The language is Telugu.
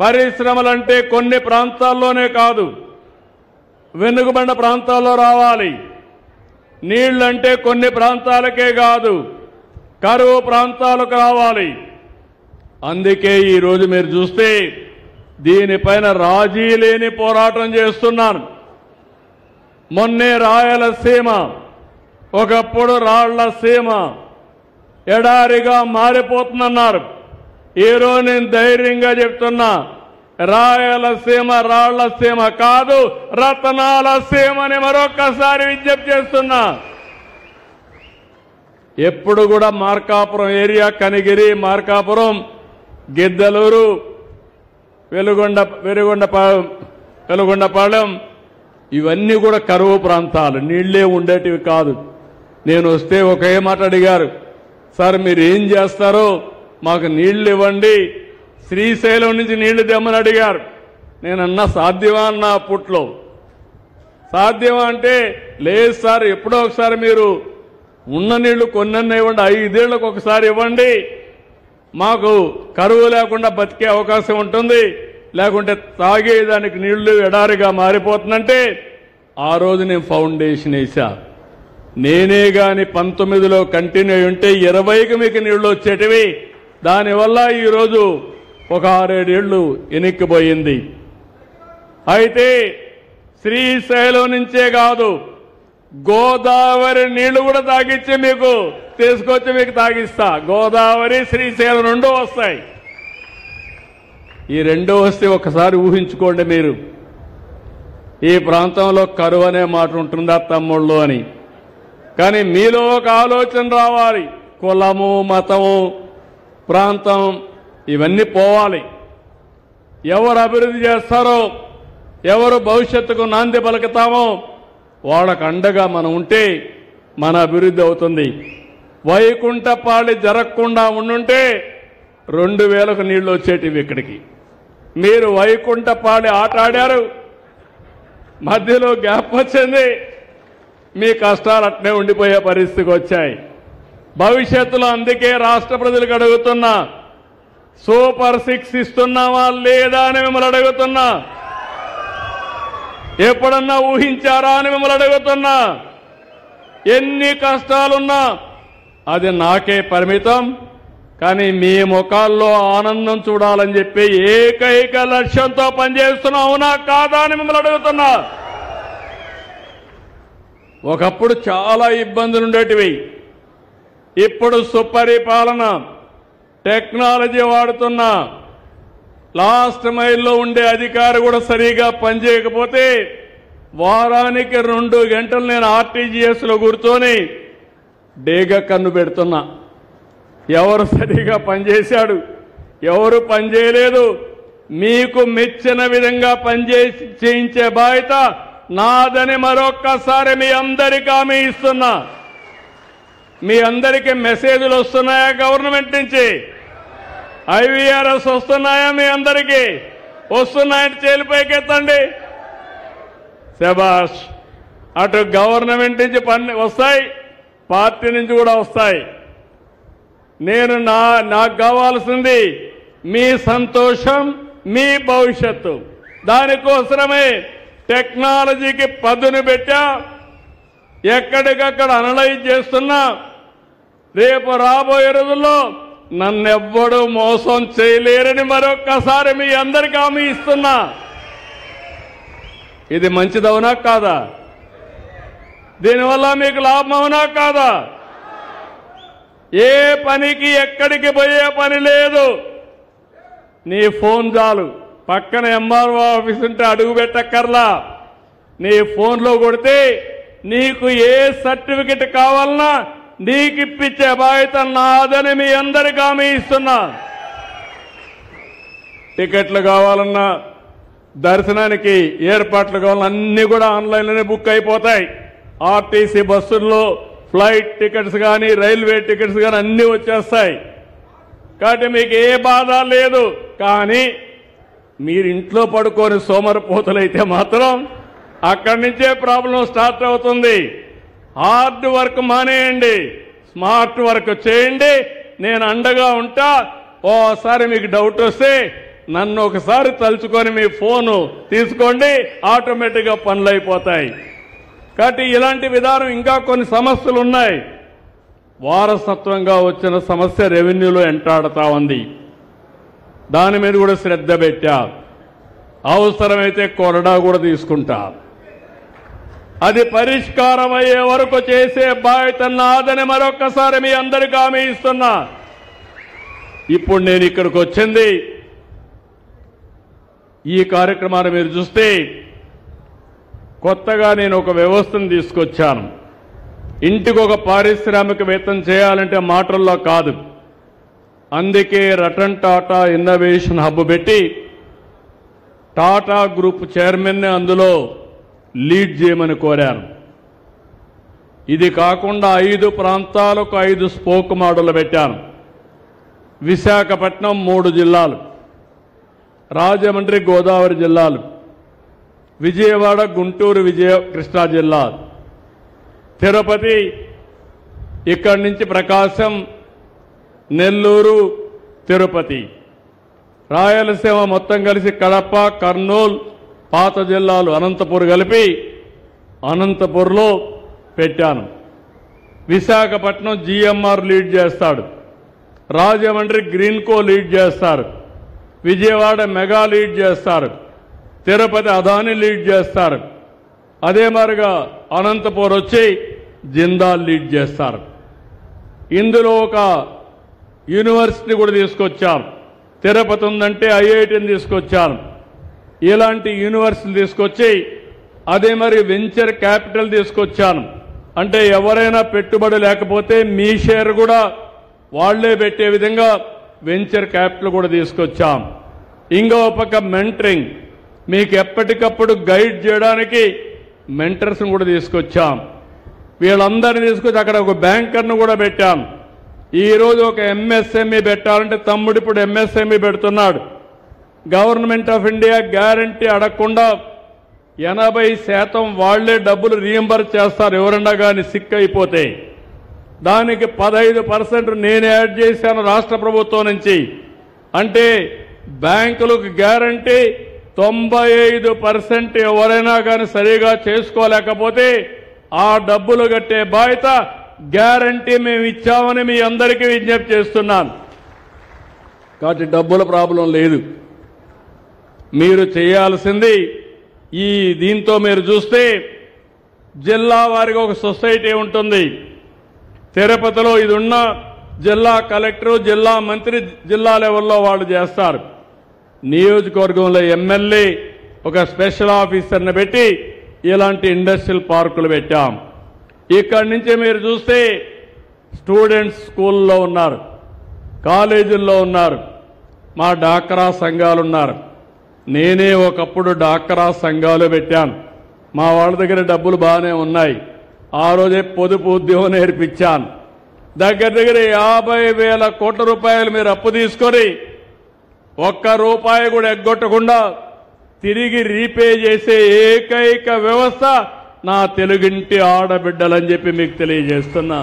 పరిశ్రమలంటే కొన్ని ప్రాంతాల్లోనే కాదు, వెనుకబడిన ప్రాంతాల్లో రావాలి. నీళ్లంటే కొన్ని ప్రాంతాలకే కాదు, కరువు ప్రాంతాలకు రావాలి. అందుకే ఈరోజు మీరు చూస్తే దీనిపైన రాజీ లేని పోరాటం చేస్తున్నాను. మొన్నే రాయలసీమ, ఒకప్పుడు రాళ్లసీమ ఎడారిగా మారిపోతుందన్నారు. ఈరోజు నేను ధైర్యంగా చెప్తున్నా, రాయలసీమ రాళ్లసీమ కాదు, రతనాల సీమని మరొక్కసారి విజ్ఞప్తి చేస్తున్నా. ఎప్పుడు కూడా మార్కాపురం ఏరియా, కనిగిరి, మార్కాపురం, గిద్దలూరు, వెలుగొండపాలెం ఇవన్నీ కూడా కరువు ప్రాంతాలు, నీళ్లే ఉండేటివి కాదు. నేను వస్తే ఒకే మాట అడిగారు, సార్ మీరు ఏం చేస్తారో మాకు నీళ్లు ఇవ్వండి, శ్రీశైలం నుంచి నీళ్లు తెమ్మని అడిగారు. నేనన్నా సాధ్యమా అన్న అప్పట్లో. సాధ్యమా అంటే లేదు సార్, ఎప్పుడో ఒకసారి మీరు ఉన్న నీళ్లు కొన్నన్నా ఇవ్వండి, 5 ఏళ్లకు ఒకసారి ఇవ్వండి, మాకు కరువు లేకుండా బతికే అవకాశం ఉంటుంది, లేకుంటే తాగేదానికి నీళ్లు ఎడారిగా మారిపోతుందంటే ఆ రోజు నేను ఫౌండేషన్ వేసా. నేనే గాని 19లో కంటిన్యూ ఉంటే 20కి మీకు నీళ్లు వచ్చేటివి. దానివల్ల ఈరోజు ఒక 6-7 ఏళ్లు ఎనిక్కిపోయింది. అయితే శ్రీశైలం నుంచే కాదు, గోదావరి నీళ్లు కూడా తాగిచ్చి మీకు తీసుకొచ్చి మీకు తాగిస్తా. గోదావరి, శ్రీశైలం 2 వస్తాయి. ఈ 2 వస్తే ఒకసారి ఊహించుకోండి మీరు, ఈ ప్రాంతంలో కరువు అనే మాట ఉంటుందా తమ్ముళ్ళు అని. కానీ మీలో ఒక ఆలోచన రావాలి. కులము, మతము, ప్రాంతం ఇవన్నీ పోవాలి. ఎవరు అభివృద్ధి చేస్తారో, ఎవరు భవిష్యత్తుకు నాంది పలుకుతామో వాళ్ళకు అండగా మనం ఉంటే మన అభివృద్ధి అవుతుంది. వైకుంఠపాళి జరగకుండా ఉండుంటే 2000కు నీళ్లు వచ్చేటివి ఇక్కడికి. మీరు వైకుంఠపాళి ఆట ఆడారు, మధ్యలో గ్యాప్ వచ్చింది, మీ కష్టాలు అట్నే ఉండిపోయే పరిస్థితికి వచ్చాయి. భవిష్యత్తులో అందుకే రాష్ట్ర ప్రజలకు అడుగుతున్నా, సూపర్ 6 ఇస్తున్నావా లేదా అని మిమ్మల్ని అడుగుతున్నా. ఎప్పుడన్నా ఊహించారా అని మిమ్మల్ని అడుగుతున్నా. ఎన్ని కష్టాలున్నా అది నాకే పరిమితం, కానీ మీ ముఖాల్లో ఆనందం చూడాలని చెప్పి ఏకైక లక్ష్యంతో పనిచేస్తున్నాం. అవునా కాదా అని మిమ్మల్ని అడుగుతున్నా. ఒకప్పుడు చాలా ఇబ్బందులు ఉండేటివి, ఇప్పుడు సుపరిపాలన, టెక్నాలజీ వాడుతున్నా. లాస్ట్ మైల్లో ఉండే అధికారి కూడా సరిగా పనిచేయకపోతే వారానికి 2 గంటలు నేను ఆర్టీజీఎస్లో కూర్చొని డేగా కన్ను పెడుతున్నా. ఎవరు సరిగా పనిచేశాడు, ఎవరు పనిచేయలేదు, మీకు మెచ్చిన విధంగా చేయించే బాధ్యత నాదని మరొక్కసారి మీ అందరికీ హామీ ఇస్తున్నా. మీ అందరికీ మెసేజ్లు వస్తున్నాయా గవర్నమెంట్ నుంచి? IVRS వస్తున్నాయా? మీ అందరికీ వస్తున్నాయంటే చేలిపైకి ఎత్తండి. శభాష్. అటు గవర్నమెంట్ నుంచి పని వస్తాయి, పార్టీ నుంచి కూడా వస్తాయి. నేను నాకు కావాల్సింది మీ సంతోషం, మీ భవిష్యత్తు. దానికోసమే టెక్నాలజీకి పదును పెట్టా, ఎక్కడికక్కడ అనలైజ్ చేస్తున్నా. రేపు రాబోయే రోజుల్లో నన్నెవ్వడూ మోసం చేయలేరని మరొక్కసారి మీ అందరికీ హామీ ఇస్తున్నా. ఇది మంచిదవునా కాదా? దీనివల్ల మీకు లాభం అవునా కాదా? ఏ పనికి ఎక్కడికి పోయే పని లేదు. నీ ఫోన్ చాలు, పక్కన MRO ఆఫీస్ ఉంటే అడుగు పెట్టక్కర్లా. నీ ఫోన్లో కొడితే నీకు ఏ సర్టిఫికెట్ కావాలన్నా నీకు ఇప్పించే బాధ్యత నాదని మీ అందరికీ హామీ ఇస్తున్నా. టికెట్లు కావాలన్నా, దర్శనానికి ఏర్పాట్లు కావాలన్నా అన్నీ కూడా ఆన్లైన్లోనే బుక్ అయిపోతాయి. ఆర్టీసీ బస్సుల్లో ఫ్లైట్ టికెట్స్ కానీ, రైల్వే టికెట్స్ కానీ అన్నీ వచ్చేస్తాయి. కాబట్టి మీకు ఏ బాధ లేదు. కానీ మీరు ఇంట్లో పడుకొని సోమరిపోతులైతే మాత్రం అక్కడి నుంచే ప్రాబ్లం స్టార్ట్ అవుతుంది. హార్డ్ వర్క్ మానేయండి, స్మార్ట్ వర్క్ చేయండి. నేను అండగా ఉంటా. ఓసారి మీకు డౌట్ వస్తే నన్ను ఒకసారి తలుచుకొని మీ ఫోను తీసుకోండి, ఆటోమేటిక్గా పనులు అయిపోతాయి. కాబట్టి ఇలాంటి విధానం ఇంకా కొన్ని సమస్యలు ఉన్నాయి. వారసత్వంగా వచ్చిన సమస్య రెవెన్యూలో ఎంటాడుతా ఉంది. దాని మీద కూడా శ్రద్ధ పెట్టా. అవసరమైతే కొరడా కూడా తీసుకుంటా. అది పరిష్కారం అయ్యే వరకు చేసే బాధ్యత నాదని మరొక్కసారి మీ అందరికీ హామీ ఇస్తున్నా. ఇప్పుడు నేను ఇక్కడికి వచ్చింది, ఈ కార్యక్రమాన్ని మీరు చూస్తే కొత్తగా నేను ఒక వ్యవస్థను తీసుకొచ్చాను. ఇంటికి ఒక పారిశ్రామికవేత్తం చేయాలంటే మాటల్లో కాదు. అందుకే రతన్ టాటా ఇన్నోవేషన్ హబ్ పెట్టి టాటా గ్రూప్ చైర్మన్ని అందులో లీడ్ చేయమని కోరాను. ఇది కాకుండా 5 ప్రాంతాలకు 5 స్పోక్ మోడళ్లు పెట్టాను. విశాఖపట్నం 3 జిల్లాలు, రాజమండ్రి గోదావరి జిల్లాలు, విజయవాడ గుంటూరు కృష్ణా జిల్లా, తిరుపతి, ఇక్కడి నుంచి ప్రకాశం, నెల్లూరు, తిరుపతి, రాయలసీమ మొత్తం కలిసి కడప, కర్నూలు, పాత జిల్లాలు అనంతపూర్ కలిపి అనంతపూర్లో పెట్టాను. విశాఖపట్నం జీఎంఆర్ లీడ్ చేస్తాడు, రాజమండ్రి గ్రీన్కో లీడ్ చేస్తారు, విజయవాడ మెగా లీడ్ చేస్తారు, తిరుపతి అదాని లీడ్ చేస్తారు. అదే మాదిరిగా అనంతపూర్ వచ్చి జిందాల్ లీడ్ చేస్తారు. ఇందులో ఒక యూనివర్సిటీ కూడా తీసుకొచ్చాం. తిరుపతి ఉందంటే ఐఐటిని తీసుకొచ్చాను. ఇలాంటి యూనివర్సిటీలు తీసుకొచ్చి అదే మరి వెంచర్ క్యాపిటల్ తీసుకొచ్చాను. అంటే ఎవరైనా పెట్టుబడి లేకపోతే మీ షేర్ కూడా వాళ్లే పెట్టే విధంగా వెంచర్ క్యాపిటల్ కూడా తీసుకొచ్చాం. ఇంకో పక్క మెంటరింగ్, మీకు ఎప్పటికప్పుడు గైడ్ చేయడానికి మెంటర్స్ని కూడా తీసుకొచ్చాం. వీళ్ళందరినీ తీసుకొచ్చి అక్కడ ఒక బ్యాంకర్ను కూడా పెట్టాం. ఈరోజు ఒక ఎంఎస్ఎంఈ పెట్టాలంటే తమ్ముడు ఇప్పుడు ఎంఎస్ఎంఈ పెడుతున్నాడు. గవర్నమెంట్ ఆఫ్ ఇండియా గ్యారంటీ అడగకుండా 80% వాళ్లే డబ్బులు రీఎంబర్స్ చేస్తారు ఎవరన్నా కానీ సిక్ అయిపోతే. దానికి 15% నేను యాడ్ చేశాను రాష్ట్ర ప్రభుత్వం నుంచి. అంటే బ్యాంకులకు గ్యారంటీ 95% ఎవరైనా కానీ సరిగా చేసుకోలేకపోతే ఆ డబ్బులు కట్టే బాధ్యత గ్యారంటీ మేము ఇచ్చామని మీ అందరికీ విజ్ఞప్తి చేస్తున్నాను. కాబట్టి డబ్బుల ప్రాబ్లం లేదు. మీరు చేయాల్సింది దీంతో మీరు చూస్తే జిల్లా వారికి ఒక సొసైటీ ఉంటుంది. తిరుపతిలో ఇది ఉన్న జిల్లా కలెక్టర్, జిల్లా మంత్రి జిల్లా లెవెల్లో వాళ్ళు చేస్తారు. నియోజకవర్గంలో ఎమ్మెల్యే ఒక స్పెషల్ ఆఫీసర్ని పెట్టి ఇలాంటి ఇండస్ట్రియల్ పార్కులు పెట్టాం. ఇక్కడి నుంచి మీరు చూస్తే స్టూడెంట్స్ స్కూల్లో ఉన్నారు, కాలేజీల్లో ఉన్నారు, మా డాక్రా సంఘాలు ఉన్నారు. నేనే ఒకప్పుడు డాక్రా సంఘాలు పెట్టాను. మా వాళ్ళ దగ్గర డబ్బులు బాగానే ఉన్నాయి. ఆ రోజే పొదుపు ఉద్యోగం నేర్పించాను. దగ్గర 50,000 కోట్ల రూపాయలు మీరు అప్పు తీసుకొని ₹1 కూడా ఎగ్గొట్టకుండా తిరిగి రీపే చేసే ఏకైక వ్యవస్థ నా తెలుగింటి ఆడబిడ్డలని చెప్పి మీకు తెలియజేస్తున్నా.